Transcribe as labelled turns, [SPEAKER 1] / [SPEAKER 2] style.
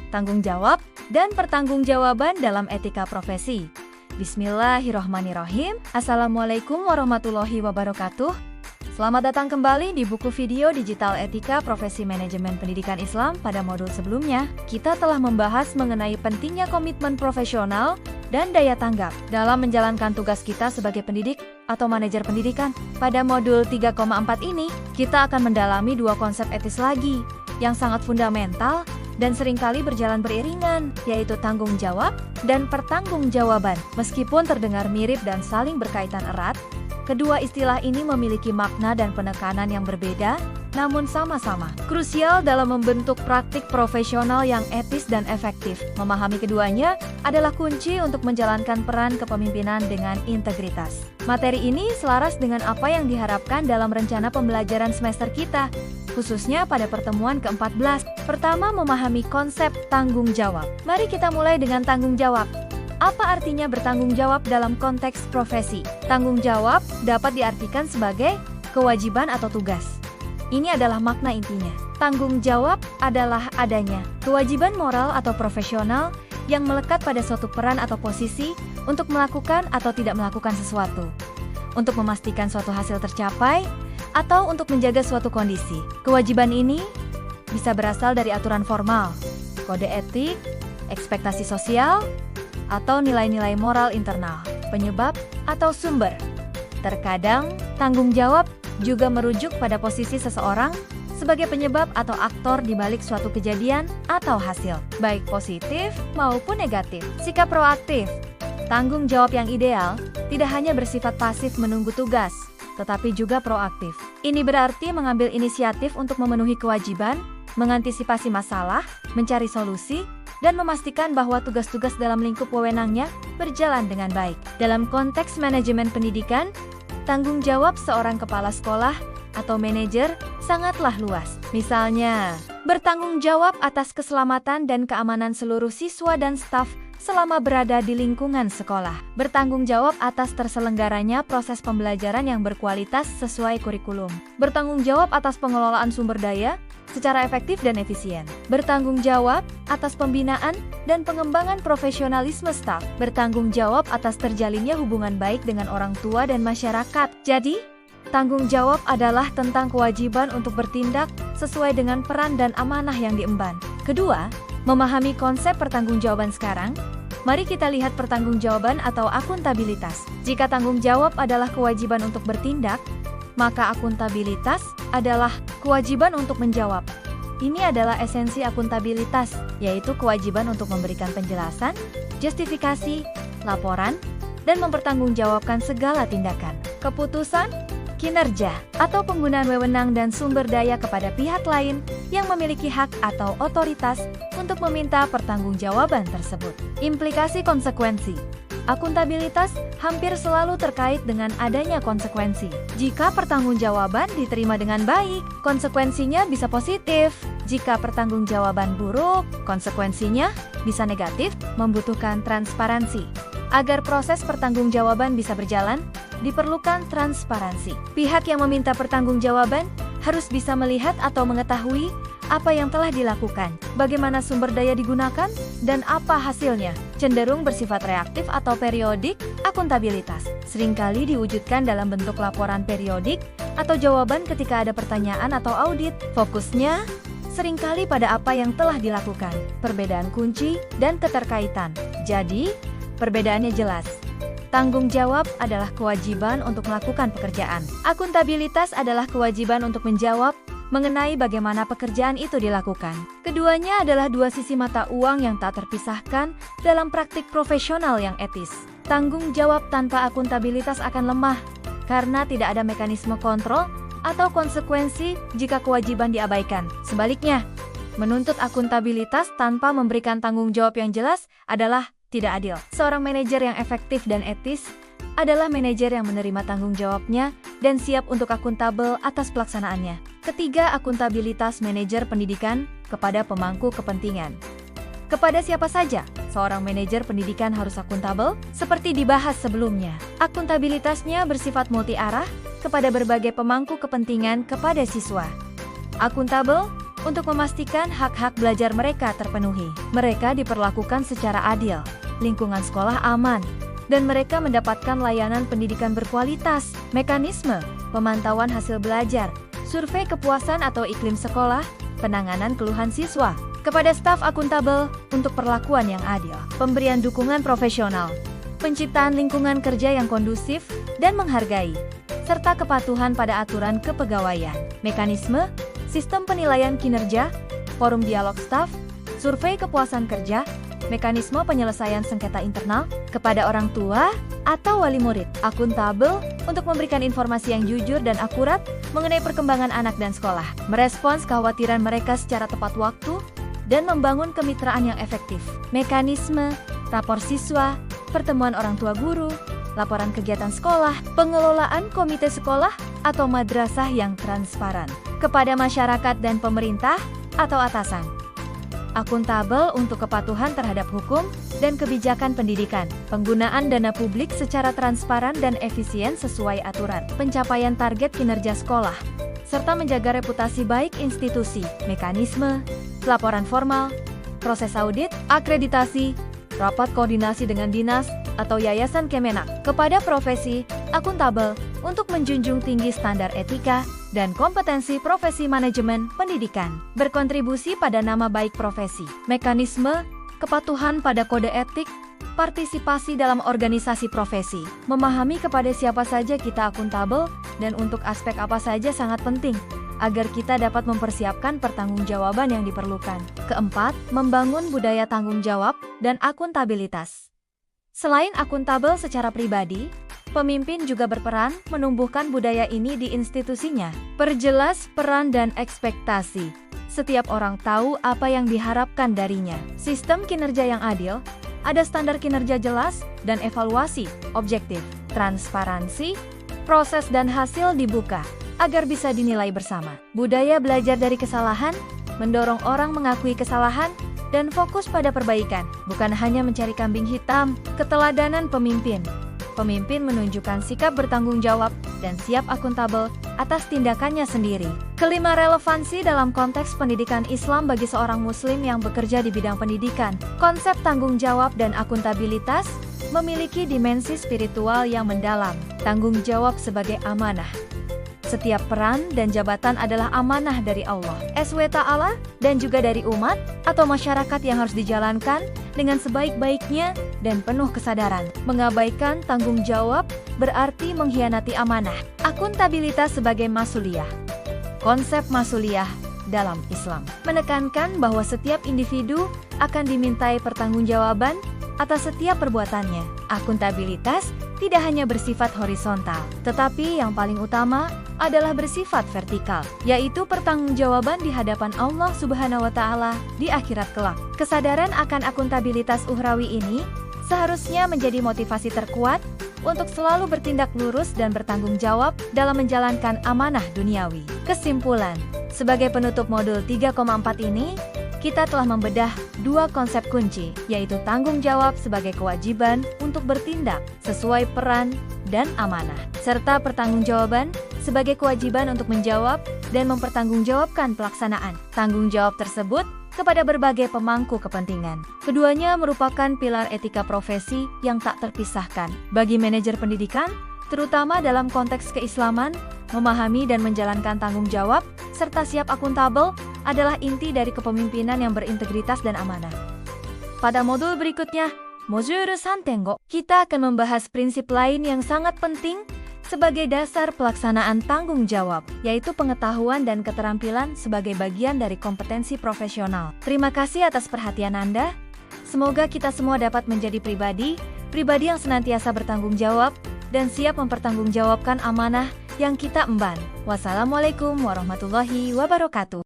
[SPEAKER 1] tanggung jawab, dan pertanggungjawaban dalam etika profesi. Bismillahirrohmanirrohim. Assalamualaikum warahmatullahi wabarakatuh. Selamat datang kembali di buku video digital Etika Profesi Manajemen Pendidikan Islam. Pada modul sebelumnya, kita telah membahas mengenai pentingnya komitmen profesional dan daya tanggap dalam menjalankan tugas kita sebagai pendidik atau manajer pendidikan. Pada modul 3,4 ini, kita akan mendalami dua konsep etis lagi yang sangat fundamental dan seringkali berjalan beriringan, yaitu tanggung jawab dan pertanggungjawaban. Meskipun terdengar mirip dan saling berkaitan erat, kedua istilah ini memiliki makna dan penekanan yang berbeda, namun sama-sama krusial dalam membentuk praktik profesional yang etis dan efektif. Memahami keduanya adalah kunci untuk menjalankan peran kepemimpinan dengan integritas. Materi ini selaras dengan apa yang diharapkan dalam rencana pembelajaran semester kita, khususnya pada pertemuan ke-14. Pertama, memahami konsep tanggung jawab. Mari kita mulai dengan tanggung jawab. Apa artinya bertanggung jawab dalam konteks profesi? Tanggung jawab dapat diartikan sebagai kewajiban atau tugas. Ini adalah makna intinya. Tanggung jawab adalah adanya kewajiban moral atau profesional yang melekat pada suatu peran atau posisi untuk melakukan atau tidak melakukan sesuatu, untuk memastikan suatu hasil tercapai, atau untuk menjaga suatu kondisi. Kewajiban ini bisa berasal dari aturan formal, kode etik, ekspektasi sosial, atau nilai-nilai moral internal, penyebab, atau sumber. Terkadang, tanggung jawab juga merujuk pada posisi seseorang sebagai penyebab atau aktor di balik suatu kejadian atau hasil, baik positif maupun negatif. Sikap proaktif. Tanggung jawab yang ideal tidak hanya bersifat pasif menunggu tugas, tetapi juga proaktif. Ini berarti mengambil inisiatif untuk memenuhi kewajiban, mengantisipasi masalah, mencari solusi, dan memastikan bahwa tugas-tugas dalam lingkup wewenangnya berjalan dengan baik. Dalam konteks manajemen pendidikan, tanggung jawab seorang kepala sekolah atau manajer sangatlah luas. Misalnya, bertanggung jawab atas keselamatan dan keamanan seluruh siswa dan staf selama berada di lingkungan sekolah. Bertanggung jawab atas terselenggaranya proses pembelajaran yang berkualitas sesuai kurikulum. Bertanggung jawab atas pengelolaan sumber daya secara efektif dan efisien. Bertanggung jawab atas pembinaan dan pengembangan profesionalisme staf. Bertanggung jawab atas terjalinnya hubungan baik dengan orang tua dan masyarakat. Jadi, tanggung jawab adalah tentang kewajiban untuk bertindak sesuai dengan peran dan amanah yang diemban. Kedua, memahami konsep pertanggungjawaban sekarang. Mari kita lihat pertanggungjawaban atau akuntabilitas. Jika tanggung jawab adalah kewajiban untuk bertindak, maka akuntabilitas adalah kewajiban untuk menjawab. Ini adalah esensi akuntabilitas, yaitu kewajiban untuk memberikan penjelasan, justifikasi, laporan, dan mempertanggungjawabkan segala tindakan, keputusan, kinerja, atau penggunaan wewenang dan sumber daya kepada pihak lain yang memiliki hak atau otoritas untuk meminta pertanggungjawaban tersebut. Implikasi konsekuensi. Akuntabilitas hampir selalu terkait dengan adanya konsekuensi. Jika pertanggungjawaban diterima dengan baik, konsekuensinya bisa positif. Jika pertanggungjawaban buruk, konsekuensinya bisa negatif, membutuhkan transparansi. Agar proses pertanggungjawaban bisa berjalan, diperlukan transparansi. Pihak yang meminta pertanggungjawaban harus bisa melihat atau mengetahui apa yang telah dilakukan, bagaimana sumber daya digunakan, dan apa hasilnya. Cenderung bersifat reaktif atau periodik, akuntabilitas seringkali diwujudkan dalam bentuk laporan periodik atau jawaban ketika ada pertanyaan atau audit. Fokusnya seringkali pada apa yang telah dilakukan, perbedaan kunci, dan keterkaitan. Jadi, perbedaannya jelas. Tanggung jawab adalah kewajiban untuk melakukan pekerjaan. Akuntabilitas adalah kewajiban untuk menjawab mengenai bagaimana pekerjaan itu dilakukan. Keduanya adalah dua sisi mata uang yang tak terpisahkan dalam praktik profesional yang etis. Tanggung jawab tanpa akuntabilitas akan lemah, karena tidak ada mekanisme kontrol atau konsekuensi jika kewajiban diabaikan. Sebaliknya, menuntut akuntabilitas tanpa memberikan tanggung jawab yang jelas adalah tidak adil. Seorang manajer yang efektif dan etis adalah manajer yang menerima tanggung jawabnya dan siap untuk akuntabel atas pelaksanaannya. Ketiga, akuntabilitas manajer pendidikan kepada pemangku kepentingan. Kepada siapa saja seorang manajer pendidikan harus akuntabel? Seperti dibahas sebelumnya, akuntabilitasnya bersifat multi-arah kepada berbagai pemangku kepentingan kepada siswa. Akuntabel untuk memastikan hak-hak belajar mereka terpenuhi. Mereka diperlakukan secara adil, lingkungan sekolah aman, dan mereka mendapatkan layanan pendidikan berkualitas. Mekanisme pemantauan hasil belajar, survei kepuasan atau iklim sekolah, penanganan keluhan siswa, kepada staf akuntabel untuk perlakuan yang adil, pemberian dukungan profesional, penciptaan lingkungan kerja yang kondusif dan menghargai, serta kepatuhan pada aturan kepegawaian. Mekanisme, sistem penilaian kinerja, forum dialog staf, survei kepuasan kerja, mekanisme penyelesaian sengketa internal, kepada orang tua atau wali murid, akuntabel untuk memberikan informasi yang jujur dan akurat mengenai perkembangan anak dan sekolah, merespons kekhawatiran mereka secara tepat waktu, dan membangun kemitraan yang efektif. Mekanisme, rapor siswa, pertemuan orang tua guru, laporan kegiatan sekolah, pengelolaan komite sekolah atau madrasah yang transparan, kepada masyarakat dan pemerintah atau atasan. Akuntabel untuk kepatuhan terhadap hukum dan kebijakan pendidikan, penggunaan dana publik secara transparan dan efisien sesuai aturan, pencapaian target kinerja sekolah, serta menjaga reputasi baik institusi. Mekanisme, laporan formal, proses audit, akreditasi, rapat koordinasi dengan dinas atau yayasan Kemenak, kepada profesi akuntabel untuk menjunjung tinggi standar etika dan kompetensi profesi manajemen pendidikan, berkontribusi pada nama baik profesi. Mekanisme, kepatuhan pada kode etik, partisipasi dalam organisasi profesi, memahami kepada siapa saja kita akuntabel dan untuk aspek apa saja sangat penting, agar kita dapat mempersiapkan pertanggungjawaban yang diperlukan. Keempat, membangun budaya tanggung jawab dan akuntabilitas. Selain akuntabel secara pribadi, pemimpin juga berperan menumbuhkan budaya ini di institusinya. Perjelas peran dan ekspektasi. Setiap orang tahu apa yang diharapkan darinya. Sistem kinerja yang adil, ada standar kinerja jelas dan evaluasi objektif. Transparansi, proses dan hasil dibuka agar bisa dinilai bersama. Budaya belajar dari kesalahan, mendorong orang mengakui kesalahan dan fokus pada perbaikan, bukan hanya mencari kambing hitam. Keteladanan pemimpin. Pemimpin menunjukkan sikap bertanggung jawab dan siap akuntabel atas tindakannya sendiri. Kelima, relevansi dalam konteks pendidikan Islam bagi seorang muslim yang bekerja di bidang pendidikan. Konsep tanggung jawab dan akuntabilitas memiliki dimensi spiritual yang mendalam. Tanggung jawab sebagai amanah. Setiap peran dan jabatan adalah amanah dari Allah SWT dan juga dari umat atau masyarakat yang harus dijalankan dengan sebaik-baiknya dan penuh kesadaran. Mengabaikan tanggung jawab berarti mengkhianati amanah. Akuntabilitas sebagai masuliyah. Konsep masuliyah dalam Islam menekankan bahwa setiap individu akan dimintai pertanggungjawaban atas setiap perbuatannya. Akuntabilitas tidak hanya bersifat horizontal, tetapi yang paling utama adalah bersifat vertikal, yaitu pertanggungjawaban di hadapan Allah Subhanahu wa Ta'ala di akhirat kelak. Kesadaran akan akuntabilitas ukhrawi ini seharusnya menjadi motivasi terkuat untuk selalu bertindak lurus dan bertanggung jawab dalam menjalankan amanah duniawi. Kesimpulan, sebagai penutup modul 3,4 ini, kita telah membedah dua konsep kunci, yaitu tanggung jawab sebagai kewajiban untuk bertindak sesuai peran dan amanah, serta pertanggungjawaban sebagai kewajiban untuk menjawab dan mempertanggungjawabkan pelaksanaan tanggung jawab tersebut kepada berbagai pemangku kepentingan. Keduanya merupakan pilar etika profesi yang tak terpisahkan. Bagi manajer pendidikan, terutama dalam konteks keislaman, memahami dan menjalankan tanggung jawab, serta siap akuntabel adalah inti dari kepemimpinan yang berintegritas dan amanah. Pada modul berikutnya, modul 3.5, kita akan membahas prinsip lain yang sangat penting sebagai dasar pelaksanaan tanggung jawab, yaitu pengetahuan dan keterampilan sebagai bagian dari kompetensi profesional. Terima kasih atas perhatian Anda. Semoga kita semua dapat menjadi pribadi yang senantiasa bertanggung jawab dan siap mempertanggungjawabkan amanah yang kita emban. Wassalamualaikum warahmatullahi wabarakatuh.